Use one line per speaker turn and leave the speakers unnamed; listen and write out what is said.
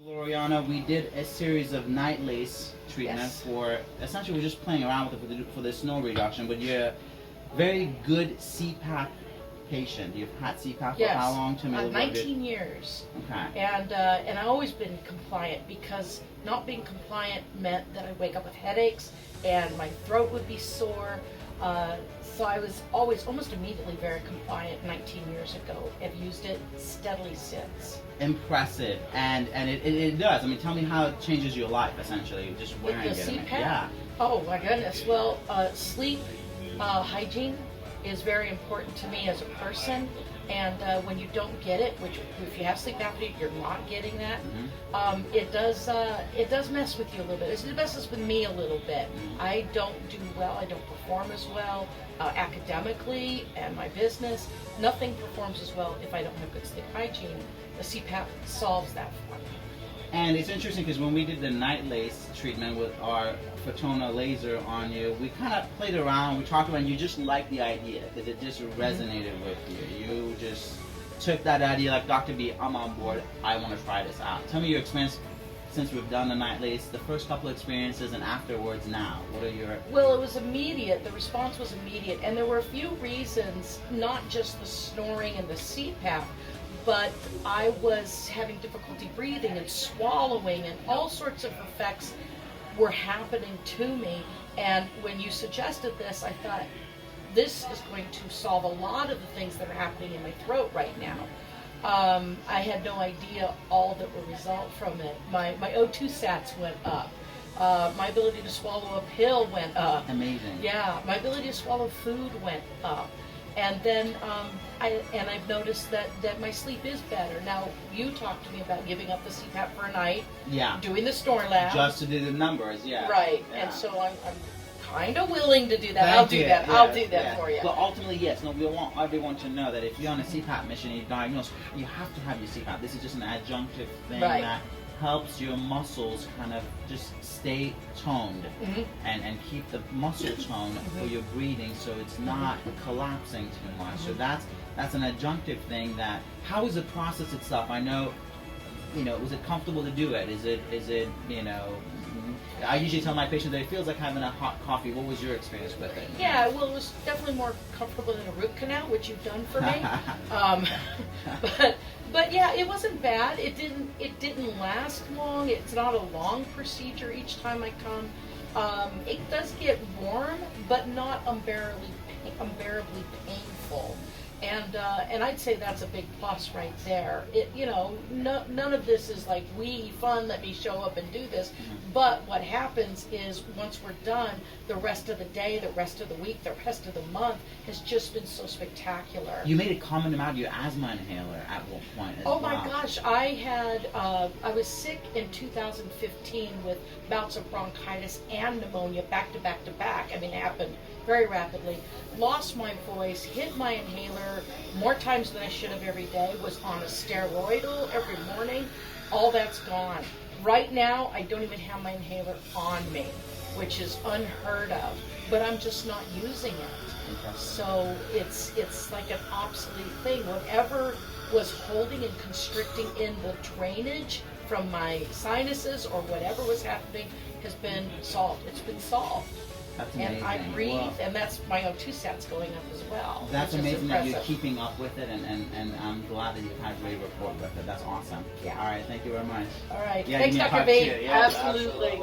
Gloriana, we did a series of Nightlase treatment for, essentially we're just playing around with it for the snore reduction, but you're a very good CPAP patient. You've had CPAP for how long?
19 years.
Okay.
And I've always been compliant, because not being compliant meant that I'd wake up with headaches and my throat would be sore. So I was always, almost immediately, very compliant 19 years ago. I've used it steadily since.
Impressive. And it does. I mean, tell me how it changes your life, essentially, just wearing
With the
it.
CPAP?
Yeah.
Oh my goodness. Well, sleep hygiene is very important to me as a person. And when you don't get it, which if you have sleep apnea, you're not getting that. It does mess with you a little bit. It messes with me a little bit. I don't do well. I don't perform as well academically, and my business. Nothing performs as well if I don't have good sleep hygiene. The CPAP solves that for me.
And it's interesting because when we did the Nightlase treatment with our Fotona laser on you, we kind of played around, we talked about it, and you just liked the idea because it just resonated with you. You just took that idea like, Dr. B, I'm on board, I want to try this out. Tell me your experience since we've done the Nightlase, the first couple of experiences and afterwards now. What are your...
Well, it was immediate. The response was immediate. And there were a few reasons, not just the snoring and the CPAP, but I was having difficulty breathing and swallowing, and all sorts of effects were happening to me. And when you suggested this, I thought, this is going to solve a lot of the things that are happening in my throat right now. I had no idea all that would result from it. My O2 sats went up. My ability to swallow a pill went up.
Amazing.
Yeah, my ability to swallow food went up. And then I've noticed that my sleep is better. Now, you talked to me about giving up the CPAP for a night.
Yeah.
Doing the snore lab.
Just to do the numbers, yeah.
Right.
Yeah.
And so I'm kind of willing to do that. I'll do that for you.
But ultimately, yes. No, we want everyone to know that if you're on a CPAP mission and you're diagnosed, you have to have your CPAP. This is just an adjunctive thing that helps your muscles kind of just stay toned and keep the muscle tone for your breathing, so it's not collapsing too much. So that's an adjunctive thing. That, how is the process itself? I know, was it comfortable to do it? Is it I usually tell my patients that it feels like having a hot coffee. What was your experience with it?
Yeah, well, it was definitely more comfortable than a root canal, which you've done for me. But yeah, it wasn't bad. It didn't last long. It's not a long procedure each time I come. It does get warm, but not unbearably painful. And I'd say that's a big plus right there. None of this is like, fun, let me show up and do this. But what happens is, once we're done, the rest of the day, the rest of the week, the rest of the month has just been so spectacular.
You made a comment about your asthma inhaler at one point as well.
Oh my gosh, I was sick in 2015 with bouts of bronchitis and pneumonia back to back to back. I mean, it happened very rapidly. Lost my voice, hit my inhaler more times than I should have every day, was on a steroidal every morning. All that's gone. Right now, I don't even have my inhaler on me, which is unheard of, but I'm just not using it. So it's like an obsolete thing. Whatever was holding and constricting in the drainage from my sinuses or whatever was happening has been solved. It's been solved.
That's amazing.
And I breathe, and that's my O2 sats going up as well.
That's amazing that you're keeping up with it, and I'm glad that you've had a great report with it. That's awesome.
Yeah.
All right, thank you very much.
All right.
Yeah,
thanks, Dr. B.
Yeah,
Absolutely.